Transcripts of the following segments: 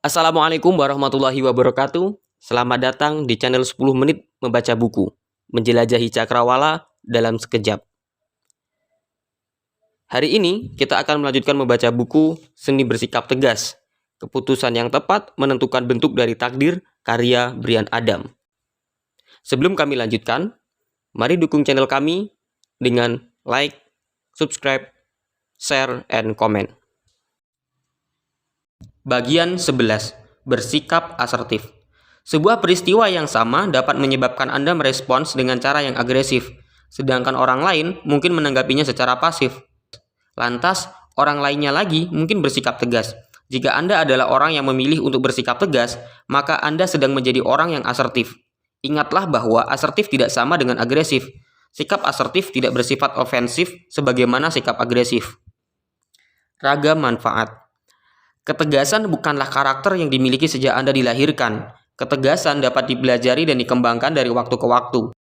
Assalamualaikum warahmatullahi wabarakatuh. Selamat datang di channel 10 menit membaca buku. Menjelajahi cakrawala dalam sekejap. Hari ini kita akan melanjutkan membaca buku Seni Bersikap Tegas. Keputusan yang tepat menentukan bentuk dari takdir, karya Bryan Adam. Sebelum kami lanjutkan, mari dukung channel kami dengan like, subscribe, share, and comment. Bagian 11. Bersikap asertif. Sebuah peristiwa yang sama dapat menyebabkan Anda merespons dengan cara yang agresif, sedangkan orang lain mungkin menanggapinya secara pasif. Lantas, orang lainnya lagi mungkin bersikap tegas. Jika Anda adalah orang yang memilih untuk bersikap tegas, maka Anda sedang menjadi orang yang asertif. Ingatlah bahwa asertif tidak sama dengan agresif. Sikap asertif tidak bersifat ofensif sebagaimana sikap agresif. Ragam manfaat. Ketegasan bukanlah karakter yang dimiliki sejak Anda dilahirkan. Ketegasan dapat dipelajari dan dikembangkan dari waktu ke waktu.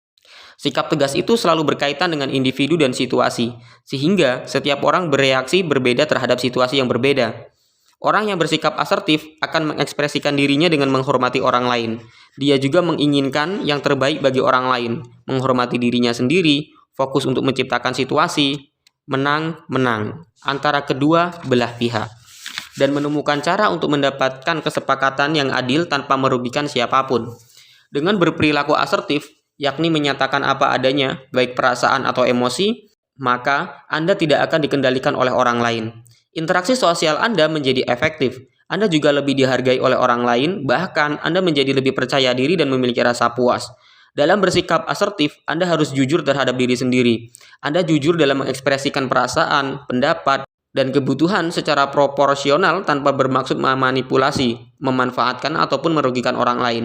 Sikap tegas itu selalu berkaitan dengan individu dan situasi, sehingga setiap orang bereaksi berbeda terhadap situasi yang berbeda. Orang yang bersikap asertif akan mengekspresikan dirinya dengan menghormati orang lain. Dia juga menginginkan yang terbaik bagi orang lain, menghormati dirinya sendiri, fokus untuk menciptakan situasi, menang-menang antara kedua belah pihak, dan menemukan cara untuk mendapatkan kesepakatan yang adil tanpa merugikan siapapun. Dengan berperilaku asertif, yakni menyatakan apa adanya, baik perasaan atau emosi, maka Anda tidak akan dikendalikan oleh orang lain. Interaksi sosial Anda menjadi efektif. Anda juga lebih dihargai oleh orang lain, bahkan Anda menjadi lebih percaya diri dan memiliki rasa puas. Dalam bersikap asertif, Anda harus jujur terhadap diri sendiri. Anda jujur dalam mengekspresikan perasaan, pendapat, dan kebutuhan secara proporsional tanpa bermaksud memanipulasi, memanfaatkan, ataupun merugikan orang lain.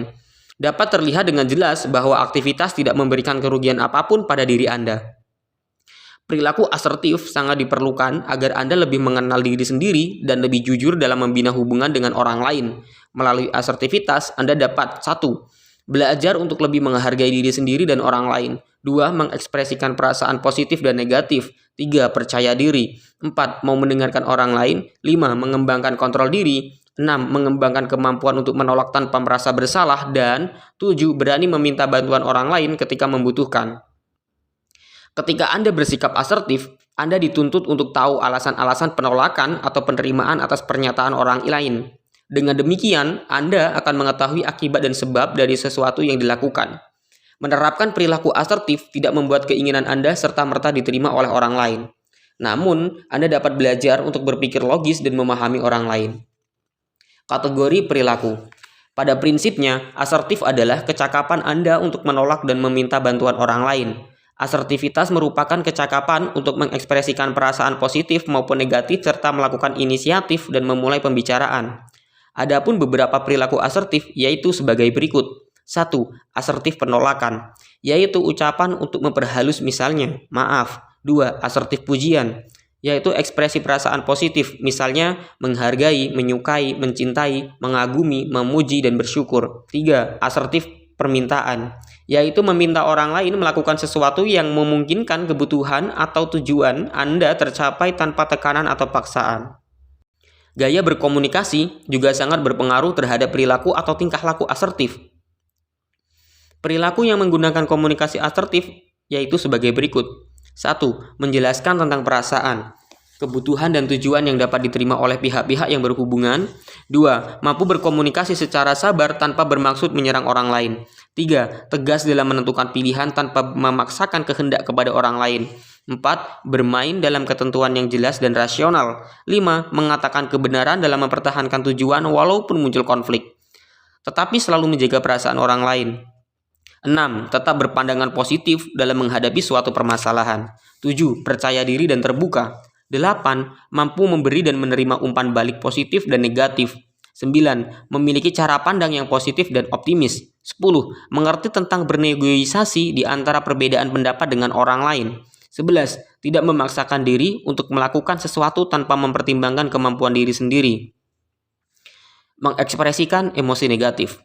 Dapat terlihat dengan jelas bahwa aktivitas tidak memberikan kerugian apapun pada diri Anda. Perilaku asertif sangat diperlukan agar Anda lebih mengenal diri sendiri dan lebih jujur dalam membina hubungan dengan orang lain. Melalui asertivitas, Anda dapat 1. Belajar untuk lebih menghargai diri sendiri dan orang lain. 2. Mengekspresikan perasaan positif dan negatif. 3. Percaya diri. 4. Mau mendengarkan orang lain. 5. Mengembangkan kontrol diri. 6. Mengembangkan kemampuan untuk menolak tanpa merasa bersalah. Dan 7. Berani meminta bantuan orang lain ketika membutuhkan. Ketika Anda bersikap asertif, Anda dituntut untuk tahu alasan-alasan penolakan atau penerimaan atas pernyataan orang lain. Dengan demikian, Anda akan mengetahui akibat dan sebab dari sesuatu yang dilakukan. Menerapkan perilaku asertif tidak membuat keinginan Anda serta-merta diterima oleh orang lain. Namun, Anda dapat belajar untuk berpikir logis dan memahami orang lain. Kategori perilaku. Pada prinsipnya, asertif adalah kecakapan Anda untuk menolak dan meminta bantuan orang lain. Asertivitas merupakan kecakapan untuk mengekspresikan perasaan positif maupun negatif serta melakukan inisiatif dan memulai pembicaraan. Adapun beberapa perilaku asertif yaitu sebagai berikut. 1. Asertif penolakan, yaitu ucapan untuk memperhalus misalnya, maaf. 2. Asertif pujian, yaitu ekspresi perasaan positif, misalnya menghargai, menyukai, mencintai, mengagumi, memuji, dan bersyukur. 3. Asertif permintaan, yaitu meminta orang lain melakukan sesuatu yang memungkinkan kebutuhan atau tujuan Anda tercapai tanpa tekanan atau paksaan. Gaya berkomunikasi juga sangat berpengaruh terhadap perilaku atau tingkah laku asertif. Perilaku yang menggunakan komunikasi asertif yaitu sebagai berikut. 1. Menjelaskan tentang perasaan, kebutuhan dan tujuan yang dapat diterima oleh pihak-pihak yang berhubungan. 2. Mampu berkomunikasi secara sabar tanpa bermaksud menyerang orang lain. 3. Tegas dalam menentukan pilihan tanpa memaksakan kehendak kepada orang lain. 4. Bermain dalam ketentuan yang jelas dan rasional. 5. Mengatakan kebenaran dalam mempertahankan tujuan walaupun muncul konflik, tetapi selalu menjaga perasaan orang lain. 6. Tetap berpandangan positif dalam menghadapi suatu permasalahan. 7. Percaya diri dan terbuka. 8. Mampu memberi dan menerima umpan balik positif dan negatif. 9. Memiliki cara pandang yang positif dan optimis. 10. Mengerti tentang bernegosiasi di antara perbedaan pendapat dengan orang lain. 11. Tidak memaksakan diri untuk melakukan sesuatu tanpa mempertimbangkan kemampuan diri sendiri. Mengekspresikan emosi negatif.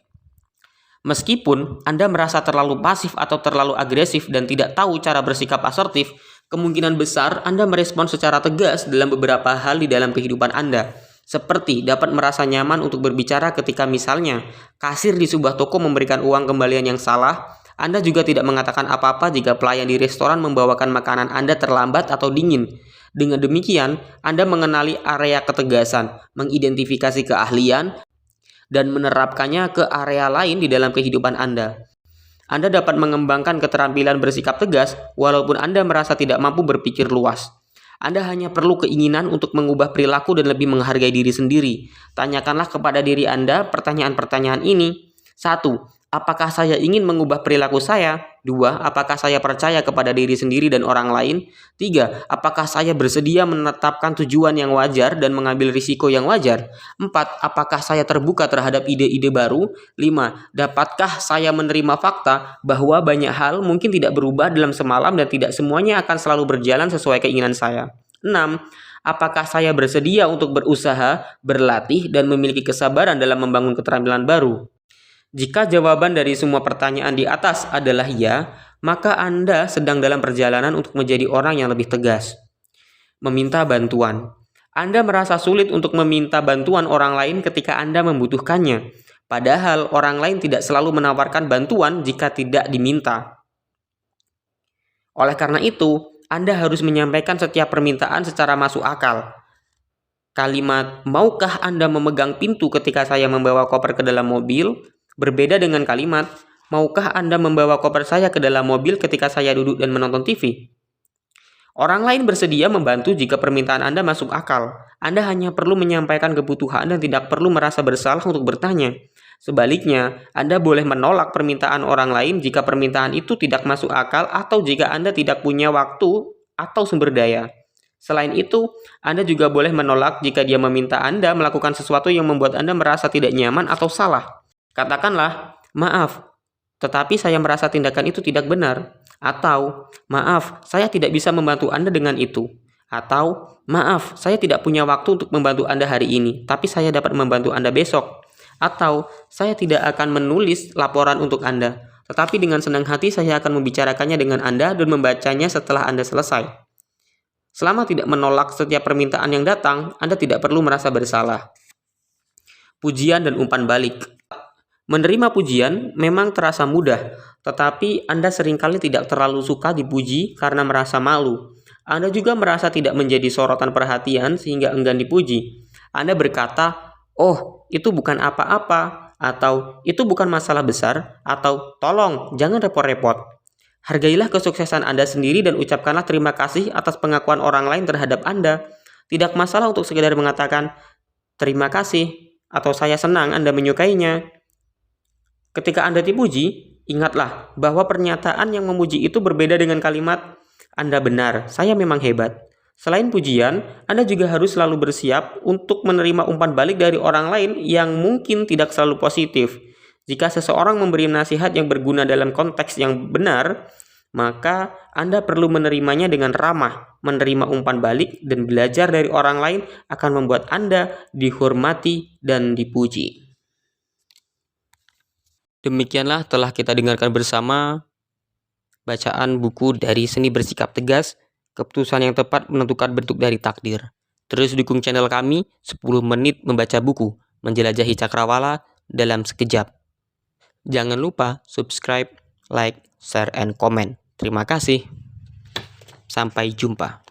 Meskipun Anda merasa terlalu pasif atau terlalu agresif dan tidak tahu cara bersikap asertif, kemungkinan besar Anda merespons secara tegas dalam beberapa hal di dalam kehidupan Anda. Seperti dapat merasa nyaman untuk berbicara ketika misalnya kasir di sebuah toko memberikan uang kembalian yang salah. Anda juga tidak mengatakan apa-apa jika pelayan di restoran membawakan makanan Anda terlambat atau dingin. Dengan demikian, Anda mengenali area ketegasan, mengidentifikasi keahlian, dan menerapkannya ke area lain di dalam kehidupan Anda. Anda dapat mengembangkan keterampilan bersikap tegas walaupun Anda merasa tidak mampu berpikir luas. Anda hanya perlu keinginan untuk mengubah perilaku dan lebih menghargai diri sendiri. Tanyakanlah kepada diri Anda pertanyaan-pertanyaan ini. 1. Apakah saya ingin mengubah perilaku saya? 2. Apakah saya percaya kepada diri sendiri dan orang lain? 3. Apakah saya bersedia menetapkan tujuan yang wajar dan mengambil risiko yang wajar? 4. Apakah saya terbuka terhadap ide-ide baru? 5. Dapatkah saya menerima fakta bahwa banyak hal mungkin tidak berubah dalam semalam dan tidak semuanya akan selalu berjalan sesuai keinginan saya? 6. Apakah saya bersedia untuk berusaha, berlatih, dan memiliki kesabaran dalam membangun keterampilan baru? Jika jawaban dari semua pertanyaan di atas adalah ya, maka Anda sedang dalam perjalanan untuk menjadi orang yang lebih tegas. Meminta bantuan. Anda merasa sulit untuk meminta bantuan orang lain ketika Anda membutuhkannya. Padahal orang lain tidak selalu menawarkan bantuan jika tidak diminta. Oleh karena itu, Anda harus menyampaikan setiap permintaan secara masuk akal. Kalimat, "Maukah Anda memegang pintu ketika saya membawa koper ke dalam mobil?" berbeda dengan kalimat, "Maukah Anda membawa koper saya ke dalam mobil ketika saya duduk dan menonton TV?" Orang lain bersedia membantu jika permintaan Anda masuk akal. Anda hanya perlu menyampaikan kebutuhan dan tidak perlu merasa bersalah untuk bertanya. Sebaliknya, Anda boleh menolak permintaan orang lain jika permintaan itu tidak masuk akal atau jika Anda tidak punya waktu atau sumber daya. Selain itu, Anda juga boleh menolak jika dia meminta Anda melakukan sesuatu yang membuat Anda merasa tidak nyaman atau salah. Katakanlah, "Maaf, tetapi saya merasa tindakan itu tidak benar." Atau, "Maaf, saya tidak bisa membantu Anda dengan itu." Atau, "Maaf, saya tidak punya waktu untuk membantu Anda hari ini, tapi saya dapat membantu Anda besok." Atau, "Saya tidak akan menulis laporan untuk Anda, tetapi dengan senang hati saya akan membicarakannya dengan Anda dan membacanya setelah Anda selesai." Selama tidak menolak setiap permintaan yang datang, Anda tidak perlu merasa bersalah. Pujian dan umpan balik. Menerima pujian memang terasa mudah, tetapi Anda seringkali tidak terlalu suka dipuji karena merasa malu. Anda juga merasa tidak menjadi sorotan perhatian sehingga enggan dipuji. Anda berkata, "Oh, itu bukan apa-apa," atau "itu bukan masalah besar," atau "tolong, jangan repot-repot." Hargailah kesuksesan Anda sendiri dan ucapkanlah terima kasih atas pengakuan orang lain terhadap Anda. Tidak masalah untuk sekedar mengatakan, "Terima kasih," atau "Saya senang Anda menyukainya." Ketika Anda dipuji, ingatlah bahwa pernyataan yang memuji itu berbeda dengan kalimat, "Anda benar, saya memang hebat." Selain pujian, Anda juga harus selalu bersiap untuk menerima umpan balik dari orang lain yang mungkin tidak selalu positif. Jika seseorang memberi nasihat yang berguna dalam konteks yang benar, maka Anda perlu menerimanya dengan ramah. Menerima umpan balik dan belajar dari orang lain akan membuat Anda dihormati dan dipuji. Demikianlah telah kita dengarkan bersama bacaan buku dari Seni Bersikap Tegas, Keputusan yang Tepat Menentukan Bentuk dari Takdir. Terus dukung channel kami, 10 menit membaca buku, menjelajahi cakrawala dalam sekejap. Jangan lupa subscribe, like, share, and comment. Terima kasih. Sampai jumpa.